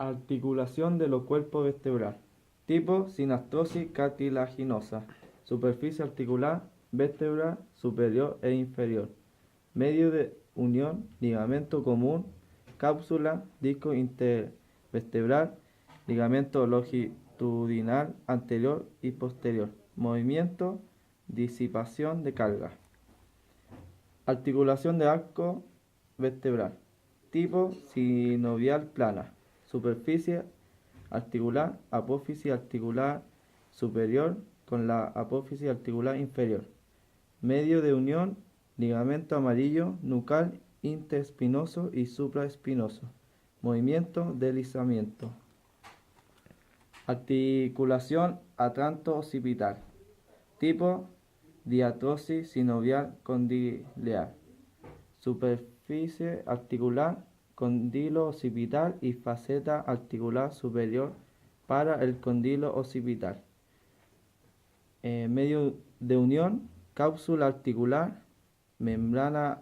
Articulación de los cuerpos vertebrales. Tipo: sinastosis cartilaginosa. Superficie articular: vértebra superior e inferior. Medio de unión: ligamento común, cápsula, disco intervertebral, ligamento longitudinal anterior y posterior. Movimiento: disipación de carga. Articulación de arco vertebral. Tipo: sinovial plana. Superficie articular: apófisis articular superior con la apófisis articular inferior. Medio de unión: ligamento amarillo nucal interespinoso y supraespinoso. Movimiento: deslizamiento. Articulación atranto-occipital. Tipo: diatrosis sinovial condilear. Superficie articular: condilo occipital y faceta articular superior para el condilo occipital. Medio de unión: cápsula articular, membrana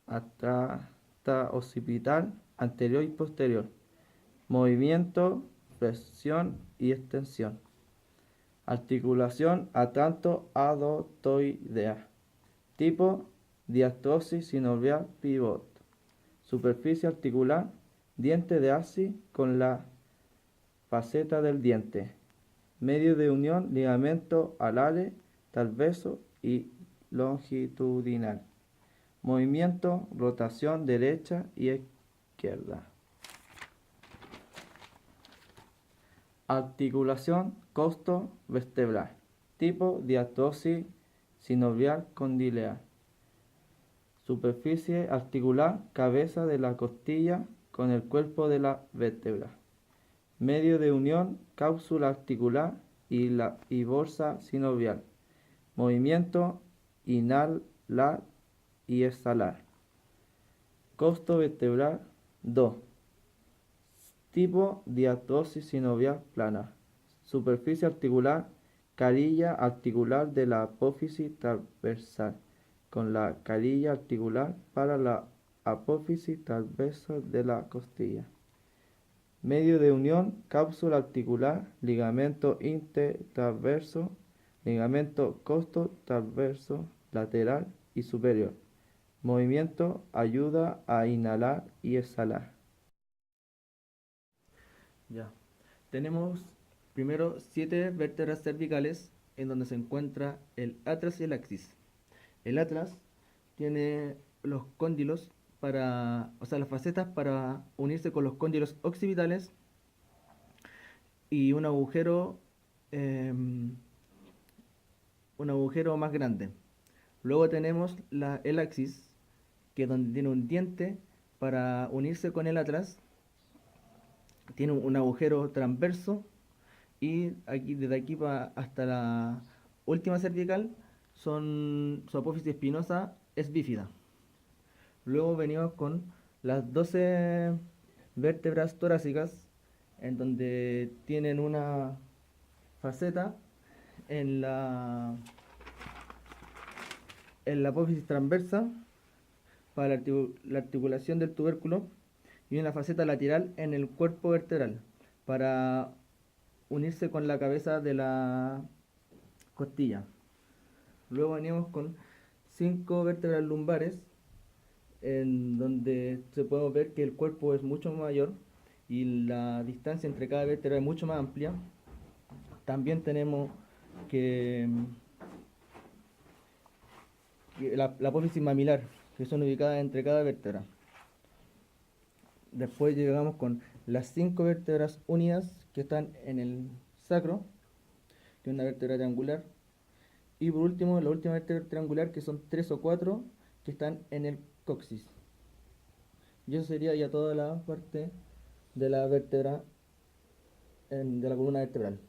atracta occipital anterior y posterior. Movimiento: flexión y extensión. Articulación atranto-adotoidea. Tipo: diatrosis sinovial pivot. Superficie articular: diente de Arcy con la faceta del diente. Medio de unión: ligamento alare, transverso y longitudinal. Movimiento: rotación derecha y izquierda. Articulación costo-vertebral. Tipo: diatrosis sinovial condilear. Superficie articular: cabeza de la costilla con el cuerpo de la vértebra. Medio de unión: cápsula articular y bolsa sinovial. Movimiento: inhalar y exhalar. Costo vertebral 2. Tipo: diatrosis sinovial plana. Superficie articular: carilla articular de la apófisis transversal con la carilla articular para la apófisis transversal de la costilla. Medio de unión: cápsula articular, ligamento intertransverso, ligamento costo transverso lateral y superior. Movimiento: ayuda a inhalar y exhalar. Ya. Tenemos primero 7 vértebras cervicales en donde se encuentra el atlas y el axis. El atlas tiene los cóndilos las facetas para unirse con los cóndilos occipitales y un agujero más grande. Luego tenemos el axis, que es donde tiene un diente para unirse con el atlas. Tiene un agujero transverso y desde aquí hasta la última cervical su apófisis espinosa es bífida. Luego venimos con las 12 vértebras torácicas, en donde tienen una faceta en la apófisis transversa para la articulación del tubérculo y una faceta lateral en el cuerpo vertebral para unirse con la cabeza de la costilla. Luego venimos con 5 vértebras lumbares, en donde podemos ver que el cuerpo es mucho mayor y la distancia entre cada vértebra es mucho más amplia. También tenemos que la apófisis mamilar, que son ubicadas entre cada vértebra. Después llegamos con las 5 vértebras unidas que están en el sacro, que es una vértebra triangular. Y por último, la última vértebra triangular, que son 3 o 4, que están en el coxis. Y eso sería ya toda la parte de la vértebra de la columna vertebral.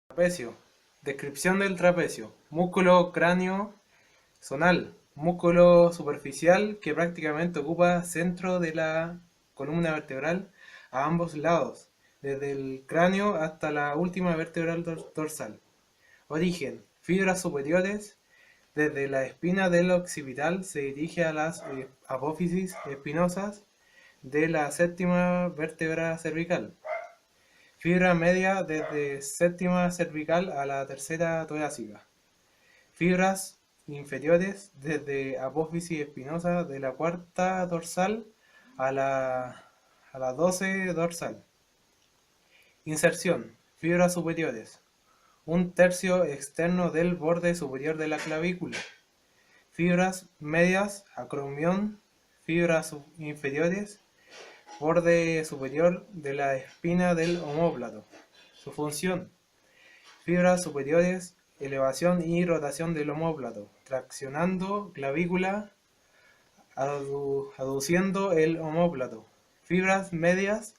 Trapecio. Descripción del trapecio. Músculo cráneo-zonal. Músculo superficial que prácticamente ocupa centro de la columna vertebral a ambos lados, desde el cráneo hasta la última vértebra dorsal. Origen. Fibras superiores. Desde la espina del occipital se dirige a las apófisis espinosas de la séptima vértebra cervical. Fibra media desde séptima cervical a la tercera torácica. Fibras inferiores desde apófisis espinosa de la cuarta dorsal a la 12 dorsal. Inserción. Fibras superiores. Un tercio externo del borde superior de la clavícula. Fibras medias, acromión. Fibras inferiores, borde superior de la espina del omóplato. Su función. Fibras superiores, elevación y rotación del omóplato, traccionando clavícula, aduciendo el omóplato. Fibras medias,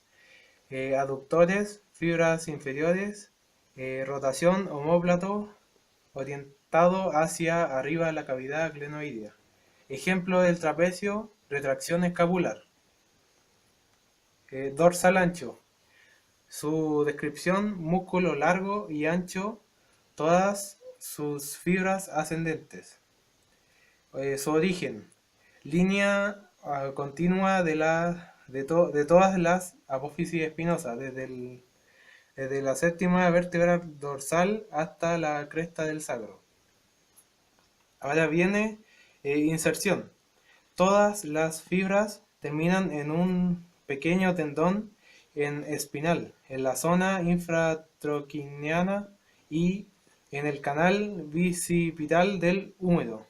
aductores, fibras inferiores, rotación omóplato orientado hacia arriba la cavidad glenoidea. Ejemplo del trapecio, retracción escapular. Dorsal ancho. Su descripción, músculo largo y ancho, todas sus fibras ascendentes. Su origen, línea continua de todas las apófisis espinosas, desde la séptima vértebra dorsal hasta la cresta del sacro. Ahora viene inserción. Todas las fibras terminan en un pequeño tendón en espinal, en la zona infratroquiniana y en el canal bicipital del húmero.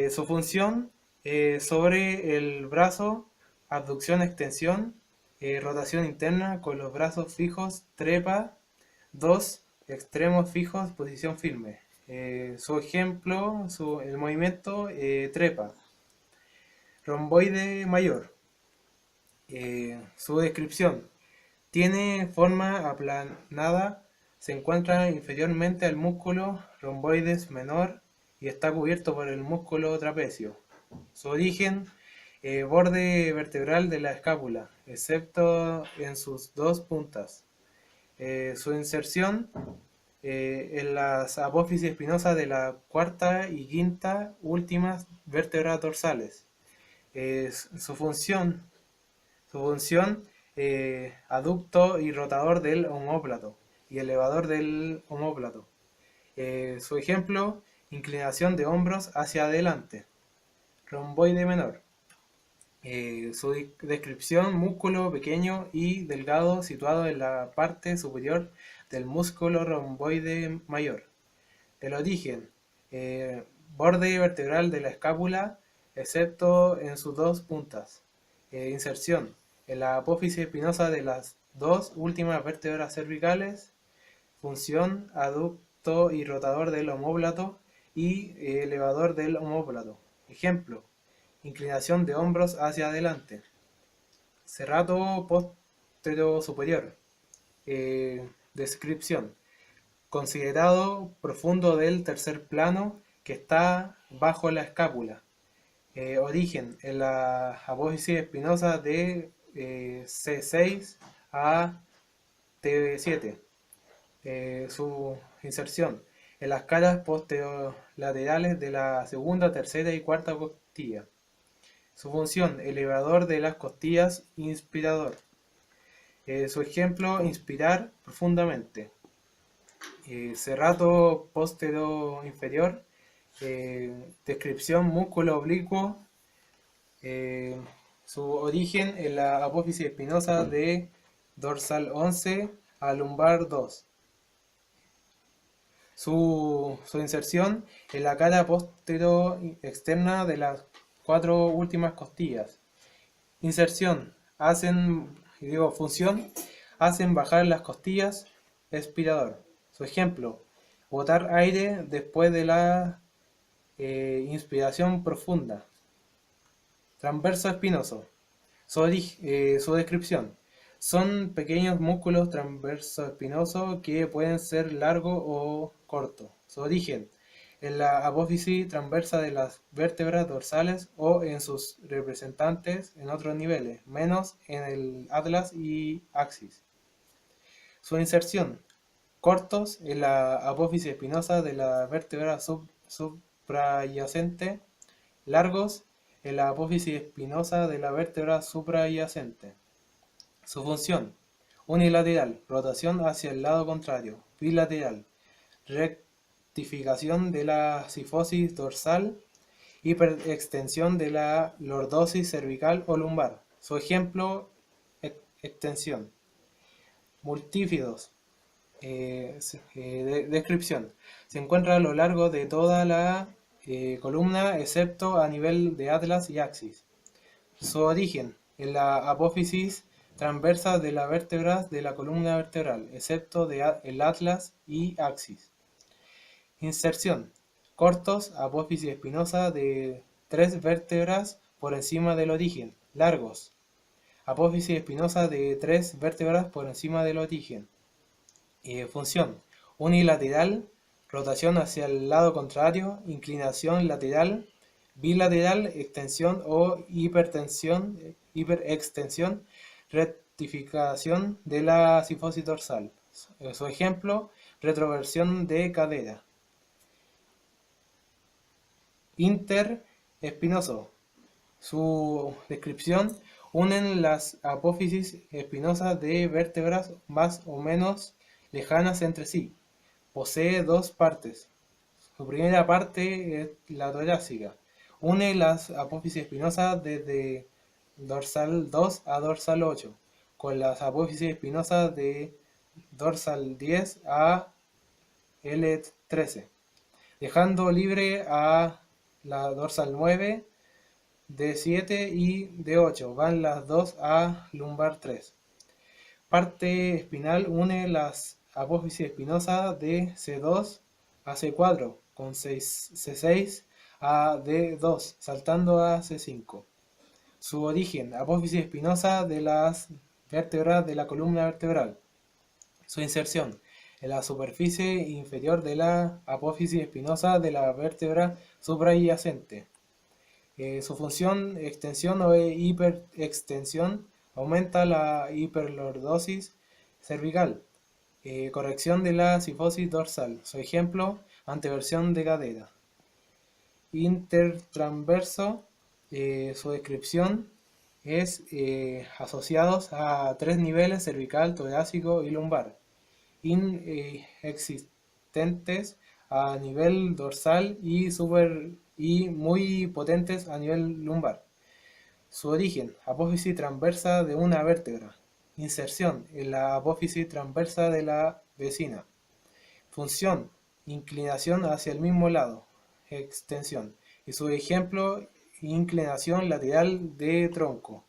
Su función, sobre el brazo, abducción-extensión, rotación interna con los brazos fijos, trepa, dos extremos fijos, posición firme. Su ejemplo, el movimiento, trepa. Romboide mayor. Su descripción. Tiene forma aplanada, se encuentra inferiormente al músculo romboides menor y está cubierto por el músculo trapecio. Su origen, borde vertebral de la escápula, excepto en sus dos puntas. Su inserción, en las apófisis espinosas de la cuarta y quinta últimas vértebras dorsales. Su función, aducto y rotador del omóplato y elevador del omóplato. Su ejemplo, inclinación de hombros hacia adelante. Romboide menor. Su descripción, músculo pequeño y delgado situado en la parte superior del músculo romboide mayor. El origen, borde vertebral de la escápula, excepto en sus dos puntas. Inserción, en la apófisis espinosa de las dos últimas vértebras cervicales. Función, aducto y rotador del omóplato y elevador del omóplato. Ejemplo, inclinación de hombros hacia adelante. Serrato postero superior. Descripción, considerado profundo del tercer plano que está bajo la escápula. Origen, en la apófisis espinosa de C6 a T7. Su inserción, en las caras posterolaterales de la segunda, tercera y cuarta costilla. Su función, elevador de las costillas, inspirador. Su ejemplo, inspirar profundamente. Serrato postero inferior. Descripción, músculo oblicuo. Su origen en la apófisis espinosa de dorsal 11 a lumbar 2. Su inserción en la cara postero externa de las cuatro últimas costillas. Inserción, función, hacen bajar las costillas, expirador. Su ejemplo, botar aire después de la inspiración profunda. Transverso espinoso. Su descripción. Son pequeños músculos transverso espinosos que pueden ser largos o cortos. Su origen, en la apófisis transversa de las vértebras dorsales o en sus representantes en otros niveles, menos en el atlas y axis. Su inserción, cortos en la apófisis espinosa de la vértebra suprayacente, largos en la apófisis espinosa de la vértebra suprayacente. Su función: unilateral, rotación hacia el lado contrario; bilateral, rectificación de la cifosis dorsal; hiperextensión de la lordosis cervical o lumbar. Su ejemplo: extensión. Multífidos. Descripción: se encuentra a lo largo de toda la columna excepto a nivel de atlas y axis. Su origen: en la apófisis transversa de las vértebras de la columna vertebral, excepto el atlas y axis. Inserción: cortos, apófisis espinosa de 3 vértebras por encima del origen; largos, apófisis espinosa de 3 vértebras por encima del origen. Función: unilateral, rotación hacia el lado contrario; inclinación lateral; bilateral, extensión o hiperextensión; rectificación de la cifosis dorsal. Su ejemplo: retroversión de cadera. Interespinoso. Su descripción: unen las apófisis espinosas de vértebras más o menos lejanas entre sí. Posee 2 partes. Su primera parte es la torácica. Une las apófisis espinosas desde dorsal 2 a dorsal 8, con las apófisis espinosas de dorsal 10 a L13, dejando libre a la dorsal 9, D7 y D8. Van las 2 a lumbar 3. Parte espinal: une las apófisis espinosas de C2 a C4 con C6 a D2, saltando a C5. Su origen: apófisis espinosa de las vértebras de la columna vertebral. Su inserción: en la superficie inferior de la apófisis espinosa de la vértebra suprayacente. Su función: extensión o hiperextensión; aumenta la hiperlordosis cervical. Corrección de la cifosis dorsal. Su ejemplo: anteversión de cadera. Intertransverso. Su descripción es asociados a 3 niveles: cervical, torácico y lumbar. Inexistentes a nivel dorsal y muy potentes a nivel lumbar. Su origen: apófisis transversa de una vértebra. Inserción: en la apófisis transversa de la vecina. Función: inclinación hacia el mismo lado. Extensión. Y su ejemplo: inclinación lateral de tronco.